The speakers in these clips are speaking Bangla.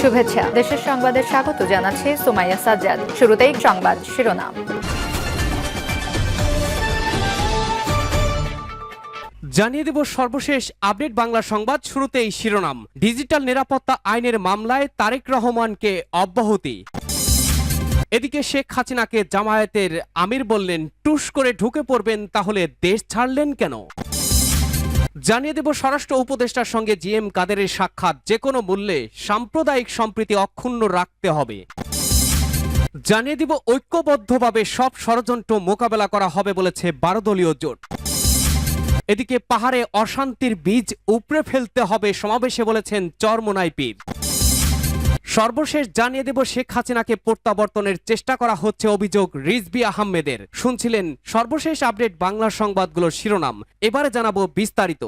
শুভেচ্ছা। দেশের সংবাদে স্বাগত জানাচ্ছি সুমাইয়া সাজ্জাদ। শুরুতেই সংবাদ শিরোনাম। জানিয়ে দেব সর্বশেষ আপডেট বাংলা সংবাদ। শুরুতেই শিরোনাম। ডিজিটাল নিরাপত্তা আইনের মামলায় তারেক রহমানকে অব্যাহতি। এদিকে শেখ হাসিনাকে জামায়াতের আমির বললেন, টুস করে ঢুকে পড়বেন তাহলে দেশ ছাড়লেন কেন? জানিয়ে দেব স্বরাষ্ট্র উপদেষ্টার সঙ্গে জিএম কাদেরের সাক্ষাৎ, যে কোনো মূল্যে সাম্প্রদায়িক সম্প্রীতি অক্ষুণ্ণ রাখতে হবে। জানিয়ে দিব ঐক্যবদ্ধভাবে সব ষড়যন্ত্র মোকাবেলা করা হবে বলেছে 12 দলীয় জোট। এদিকে পাহাড়ে অশান্তির বীজ উপড়ে ফেলতে হবে সমাবেশে বলেছেন চরমোনাই পীর। সর্বশেষ জানিয়ে দেব শেখ হাসিনাকে প্রত্যাবর্তনের চেষ্টা করা হচ্ছে অভিযোগ রিজভী আহমেদের। শুনছিলেন সর্বশেষ আপডেট বাংলা সংবাদগুলোর শিরোনাম। এবারে জানাবো বিস্তারিত।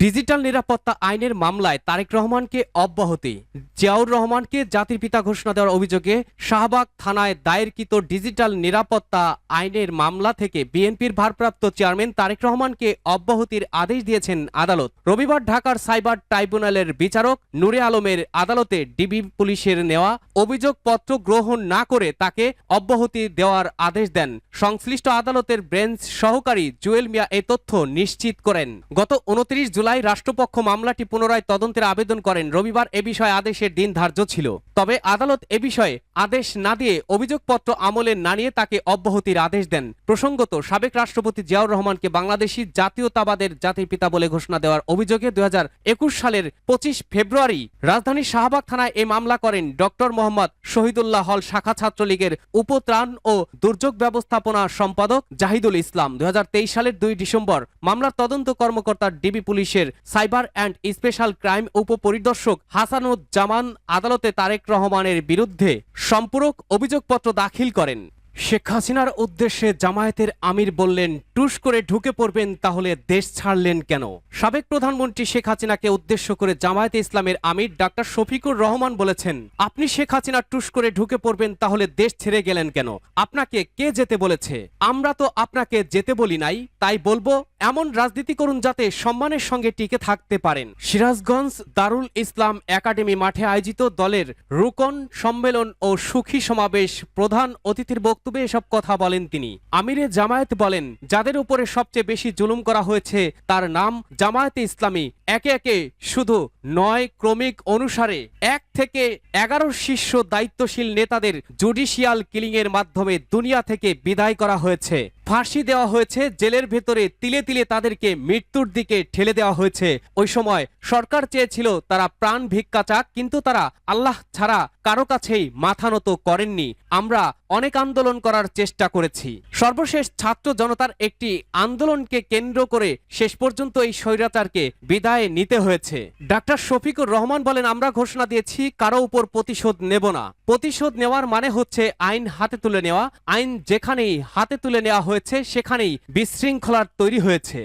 ডিজিটাল নিরাপত্তা আইনের মামলায় তারেক রহমানকে অব্যাহতি। জিয়াউর রহমানকে জাতির পিতা ঘোষণা দেওয়ার অভিযোগে শাহবাগ থানায় দায়েরকৃত ডিজিটাল নিরাপত্তা আইনের মামলা থেকে বিএনপির ভারপ্রাপ্ত চেয়ারম্যান তারেক রহমানকে অব্যাহতির আদেশ দিয়েছেন আদালত। রবিবার ঢাকার সাইবার ট্রাইব্যুনালের বিচারক নূরে আলমের আদালতে ডিবি পুলিশের নেওয়া অভিযোগপত্র গ্রহণ না করে তাকে অব্যাহতি দেওয়ার আদেশ দেন। সংশ্লিষ্ট আদালতের ব্রেঞ্চ সহকারী জুয়েল মিয়া এ তথ্য নিশ্চিত করেন। গত 29 জুলাই রাষ্ট্রপক্ষ মামলাটি পুনরায় তদন্তের আবেদন করেন। রবিবার এ বিষয়ে আদেশের দিন ধার্য ছিল, তবে আদালত এ বিষয়ে আদেশ না দিয়ে অভিযোগপত্র আমলে না নিয়ে তাকে অব্যাহতির আদেশ দেন। প্রসঙ্গত, সাবেক রাষ্ট্রপতি জিয়াউর রহমানকে বাংলাদেশি জাতীয়তাবাদের জাতির পিতা বলে ঘোষণা দেওয়ার অভিযোগে 2021 সালের 25 ফেব্রুয়ারি রাজধানীর শাহবাগ থানায় এ মামলা করেন ডক্টর মোহাম্মদ শহীদুল্লাহ হল শাখা ছাত্রলীগের উপত্রাণ ও দুর্যোগ ব্যবস্থাপনা সম্পাদক জাহিদুল ইসলাম। 2023 সালের 2 ডিসেম্বর মামলার তদন্ত কর্মকর্তা ডিবি পুলিশের সাইবার অ্যান্ড স্পেশাল ক্রাইম উপপরিদর্শক হাসানুজ্জামান আদালতে তারেক রহমানের বিরুদ্ধে সম্পূরক অভিযোগপত্র দাখিল করেন। শেখ হাসিনার উদ্দেশ্যে জামায়াতের আমির বললেন, টুস করে ঢুকে পড়বেন তাহলে দেশ ছাড়লেন কেন? সাবেক প্রধানমন্ত্রী শেখ হাসিনাকে উদ্দেশ্য করে জামায়াতে ইসলামের আমির ডাক্তার শফিকুর রহমান বলেছেন, আপনি শেখ হাসিনা টুস করে ঢুকে পড়বেন তাহলে দেশ ছেড়ে গেলেন কেন? আপনাকে কে যেতে বলেছে? আমরা তো আপনাকে যেতে বলি নাই, তাই বলবো এমন রাজনীতি করুন যাতে সম্মানের সঙ্গে টিকে থাকতে পারেন। সিরাজগঞ্জ দারুল ইসলাম একাডেমি মাঠে আয়োজিত দলের রুকন সম্মেলন ও সুখী সমাবেশ প্রধান অতিথির বক্তব্যে এসব কথা বলেন তিনি। আমিরে জামায়াত বলেন, যাদের উপরে সবচেয়ে বেশি জুলুম করা হয়েছে তার নাম জামায়াতে ইসলামী। একে একে শুধু 9 ক্রমিক অনুসারে 1 থেকে 11 শীর্ষ দায়িত্বশীল নেতাদের জুডিশিয়াল কিলিং এর মাধ্যমে দুনিয়া থেকে বিদায় করা হয়েছে। ফাঁসি দেওয়া হয়েছে, জেলের ভেতরে তিলে তিলে তাদেরকে মৃত্যুর দিকে ঠেলে দেওয়া হয়েছে। ওই সময় সরকার চেয়েছিল তারা প্রাণ ভিক্ষা চাক, কিন্তু তারা আল্লাহ ছাড়া কারো কাছেই মাথা নত করেননি। আমরা অনেক আন্দোলন করার চেষ্টা করেছি। সর্বশেষ ছাত্র জনতার একটি আন্দোলনকে কেন্দ্র করে শেষ পর্যন্ত এই স্বৈরাচারকে বিদায় নিতে হয়েছে। ডাক্তার শফিকুর রহমান বলেন, আমরা ঘোষণা দিয়েছি কারো উপর প্রতিশোধ নেব না। প্রতিশোধ নেওয়ার মানে হচ্ছে আইন হাতে তুলে নেওয়া। আইন যেখানেই হাতে তুলে নেওয়া হয়েছে সেখানেই বিশৃঙ্খলার তৈরি হয়েছে।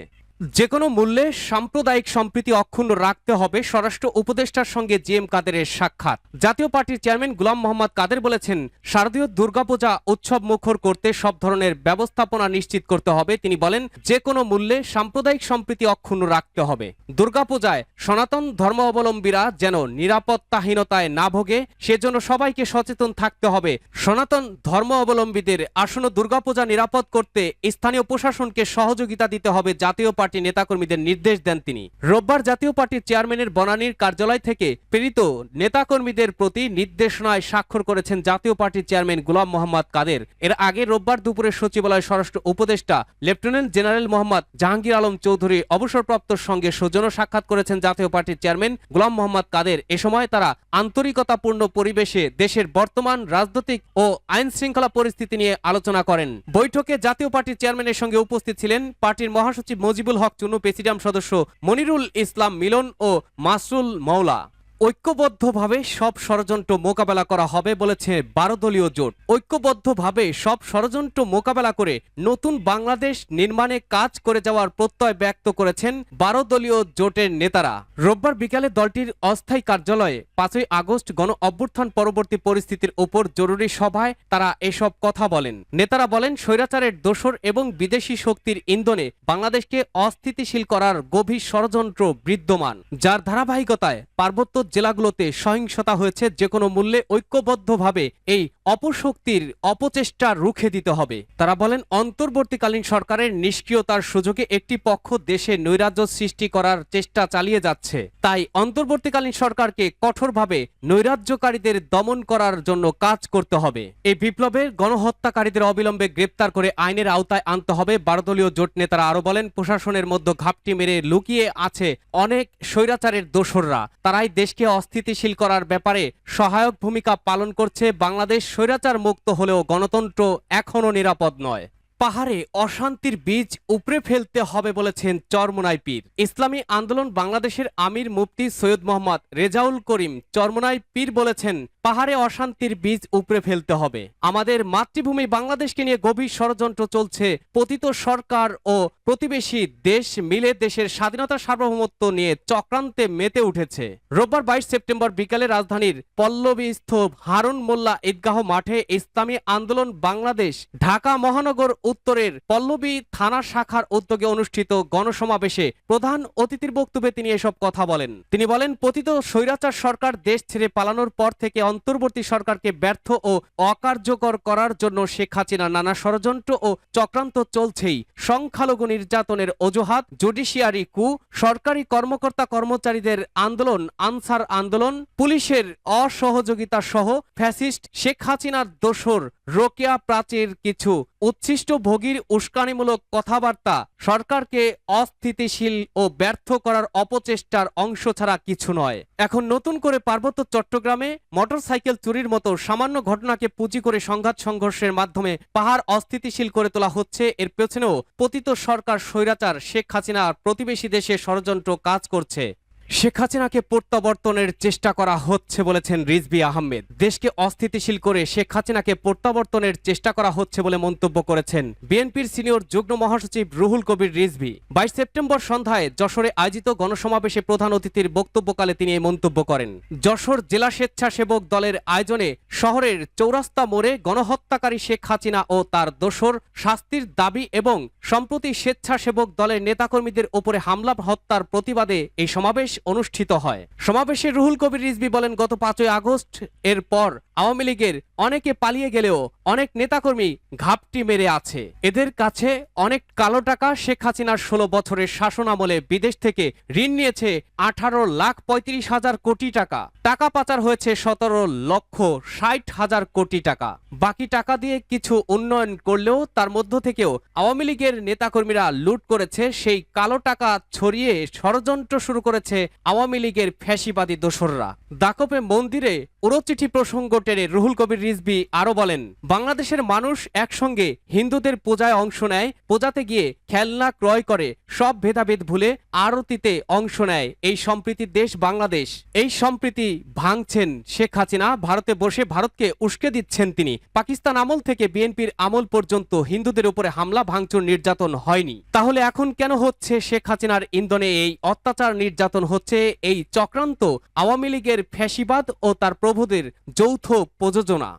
যে কোনো মূল্যে সাম্প্রদায়িক সম্প্রীতি অক্ষুণ্ণ রাখতে হবে। স্বরাষ্ট্র উপদেষ্টার সঙ্গে জিএম কাদেরের সাক্ষাৎ। জাতীয় পার্টির চেয়ারম্যান গোলাম মোহাম্মদ কাদের বলেছেন, শারদীয় দুর্গাপূজা উৎসব মুখর করতে সব ধরনের ব্যবস্থাপনা নিশ্চিত করতে হবে। তিনি বলেন, যে কোনো মূল্যে সাম্প্রদায়িক সম্প্রীতি অক্ষুণ্ণ রাখতে হবে। দুর্গাপূজায় সনাতন ধর্মাবলম্বীরা যেন নিরাপত্তাহীনতায় না ভোগে সেজন্য সবাইকে সচেতন থাকতে হবে। সনাতন ধর্মাবলম্বীদের আসন্ন দুর্গাপূজা নিরাপদ করতে স্থানীয় প্রশাসনকে সহযোগিতা দিতে হবে। জাতীয় পার্টি নেতাকর্মীদের নির্দেশ দেন তিনি। রোববার জাতীয় পার্টির চেয়ারম্যানের বনানীর কার্যালয় থেকে প্রেরিত নেতাকর্মীদের প্রতি নির্দেশনায় স্বাক্ষর করেছেন জাতীয় পার্টির চেয়ারম্যান গোলাম মোহাম্মদ কাদের। এর আগে রোববার দুপুরে সচিবালয় স্বরাষ্ট্র উপদেষ্টা লেফটেন্যান্ট জেনারেল মোহাম্মদ জাহাঙ্গীর আলম চৌধুরী অবসরপ্রাপ্তর সঙ্গে সৌজন্য সাক্ষাৎ করেছেন জাতীয় পার্টির চেয়ারম্যান গোলাম মোহাম্মদ কাদের। এ সময় তারা আন্তরিকতাপূর্ণ পরিবেশে দেশের বর্তমান রাজনৈতিক ও আইন শৃঙ্খলা পরিস্থিতি নিয়ে আলোচনা করেন। বৈঠকে জাতীয় পার্টির চেয়ারম্যানের সঙ্গে উপস্থিত ছিলেন পার্টির মহাসচিব মুজিবুল হক চুনু, প্রেসিডিয়াম সদস্য মনিরুল ইসলাম মিলন ও মাসরুল মওলা। ঐক্যবদ্ধভাবে সব ষড়যন্ত্র মোকাবেলা করা হবে বলেছে 12 দলীয় জোট। ঐক্যবদ্ধভাবে সব ষড়যন্ত্র মোকাবেলা করে নতুন বাংলাদেশ নির্মাণে কাজ করে যাওয়ার প্রত্যয় ব্যক্ত করেছেন 12 দলীয় জোটের নেতারা। রোববার বিকালে দলটির অস্থায়ী কার্যালয়ে 5ই আগস্ট গণ অভ্যুত্থান পরবর্তী পরিস্থিতির উপর জরুরি সভায় তারা এসব কথা বলেন। নেতারা বলেন, স্বৈরাচারের দোসর এবং বিদেশি শক্তির ইন্ধনে বাংলাদেশকে অস্থিতিশীল করার গভীর ষড়যন্ত্র বিদ্যমান, যার ধারাবাহিকতায় পার্বত্য জেলাগুলোতে সহিংসতা হয়েছে, যে কোনো মূল্যে ঐক্যবদ্ধভাবে এই অপশক্তির অপচেষ্টা রুখে দিতে হবে। তারা বলেন, অন্তর্বর্তীকালীন সরকারের নিষ্ক্রিয়তার সুযোগে একটি পক্ষ দেশে নৈরাজ্য সৃষ্টি করার চেষ্টা চালিয়ে যাচ্ছে। তাই অন্তর্বর্তীকালীন সরকারকে কঠোরভাবে নৈরাজ্যকারীদের দমন করার জন্য কাজ করতে হবে। এই বিপ্লবের গণহত্যাকারীদের অবিলম্বে গ্রেপ্তার করে আইনের আওতায় আনতে হবে। 12 দলীয় জোট নেতারা আরো বলেন, প্রশাসনের মধ্যে ঘাপটি মেরে লুকিয়ে আছে অনেক স্বৈরাচারের দোসররা। তারাই দেশকে অস্থিতিশীল করার ব্যাপারে সহায়ক ভূমিকা পালন করছে। বাংলাদেশ স্বৈরাচার মুক্ত হলেও গণতন্ত্র এখনো নিরাপদ নয়। পাহাড়ে অশান্তির বীজ উপড়ে ফেলতে হবে বলেছেন চরমোনাই পীর। ইসলামী আন্দোলন বাংলাদেশের আমির মুফতি সৈয়দ মোহাম্মদ রেজাউল করিম চরমোনাই পীর বলেছেন, পাহাড়ে অশান্তির বীজ উপড়ে ফেলতে হবে। আমাদের মাতৃভূমি বাংলাদেশকে নিয়ে গভীর ষড়যন্ত্র চলছে। পতিত সরকার ও প্রতিবেশী দেশ মিলে দেশের স্বাধীনতা সার্বভৌমত্ব নিয়ে চক্রান্তে মেতে উঠেছে। রোববার 22 সেপ্টেম্বর বিকালে রাজধানীর পল্লবীস্থ হারুন মোল্লা ঈদগাহ মাঠে ইসলামী আন্দোলন বাংলাদেশ ঢাকা মহানগর উত্তরের পল্লবী থানা শাখার উদ্যোগে অনুষ্ঠিত গণসমাবেশে প্রধান অতিথির বক্তব্যে তিনি এসব কথা বলেন। তিনি বলেন, পতিত স্বৈরাচার সরকার দেশ ছেড়ে পালানোর পর থেকে অন্তর্বর্তী সরকারকে ব্যর্থ ও অকার্যকর করার জন্য শেখ হাসিনার নানা ষড়যন্ত্র ও চক্রান্ত চলছেই। সংখ্যালঘু নির্যাতনের অজুহাত, জুডিশিয়ারি কু, সরকারি কর্মকর্তা কর্মচারীদের আন্দোলন, আনসার আন্দোলন, পুলিশের অসহযোগিতা সহ ফ্যাসিস্ট শেখ হাসিনার দোসর রোকেয়া প্রাচীর কিছু উচ্ছিষ্ট ভোগীর উস্কানিমূলক কথাবার্তা সরকারকে অস্থিতিশীল ও ব্যর্থ করার অপচেষ্টার অংশ ছাড়া কিছু নয়। এখন নতুন করে পার্বত্য চট্টগ্রামে মোটরসাইকেল চুরির মতো সামান্য ঘটনাকে পুঁজি করে সংঘাত সংঘর্ষের মাধ্যমে পাহাড় অস্থিতিশীল করে তোলা হচ্ছে। এর পেছনেও পতিত সরকার স্বৈরাচার শেখ হাসিনার প্রতিবেশী দেশে ষড়যন্ত্র কাজ করছে। শেখ হাসিনাকে প্রত্যাবর্তনের চেষ্টা করা হচ্ছে বলেছেন রিজভী আহমেদ। দেশকে অস্থিতিশীল করে শেখ হাসিনাকে প্রত্যাবর্তনের চেষ্টা করা হচ্ছে বলে মন্তব্য করেছেন বিএনপির সিনিয়র যুগ্ম মহাসচিব রুহুল কবির রিজভী। 22 সেপ্টেম্বর সন্ধ্যায় যশোরে আয়োজিত গণসমাবেশে প্রধান অতিথির বক্তব্যকালে তিনি এই মন্তব্য করেন। যশোর জেলা স্বেচ্ছাসেবক দলের আয়োজনে শহরের চৌরাস্তা মোড়ে গণহত্যাকারী শেখ হাসিনা ও তার দোসর শাস্তির দাবি এবং সম্প্রতি স্বেচ্ছাসেবক দলের নেতাকর্মীদের উপরে হামলা হত্যার প্রতিবাদে এই সমাবেশ অনুষ্ঠিত হয়। সমাবেশে রুহুল কবির রিজভী বলেন, গত 5 আগস্ট এর পর আওয়ামী লীগের অনেকে পালিয়ে গেলেও অনেক নেতাকর্মী ঘাপটি মেরে আছে। এদের কাছে অনেক কালো টাকা। শেখ হাসিনার 16 বছরের শাসন আমলে বিদেশ থেকে ঋণ নিয়েছে 18,35,000 কোটি টাকা। টাকা পাচার হয়েছে 17,60,000 কোটি টাকা। বাকি টাকা দিয়ে কিছু উন্নয়ন করলেও তার মধ্য থেকেও আওয়ামী লীগের নেতাকর্মীরা লুট করেছে। সেই কালো টাকা ছড়িয়ে ষড়যন্ত্র শুরু করেছে আওয়ামী লীগের ফ্যাসিবাদী দোসররা। দাকপে মন্দিরে উড়োচিঠি প্রসঙ্গ টেনে রুহুল কবির রিজভী আরো বলেন, বাংলাদেশের মানুষ একসঙ্গে হিন্দুদের পূজায় অংশ নেয়, পূজাতে গিয়ে খেলনা ক্রয় করে, সব ভেদাভেদ ভুলে আরতিতে অংশ নেয়। এই সম্প্রীতির দেশ বাংলাদেশ। এই সম্প্রীতি ভাঙছেন শেখ হাসিনা। ভারতে বসে ভারতকে উস্কে দিচ্ছেন তিনি। পাকিস্তান আমল থেকে বিএনপির আমল পর্যন্ত হিন্দুদের উপরে হামলা, ভাঙচুর, নির্যাতন হয়নি। তাহলে এখন কেন হচ্ছে শেখ হাসিনার ইন্ধনে এই অত্যাচার, নির্যাতন হচ্ছে? এই চক্রান্ত আওয়ামী লীগের ফ্যাসিবাদ ও তার প্রভুদের যৌথ প্রযোজনা।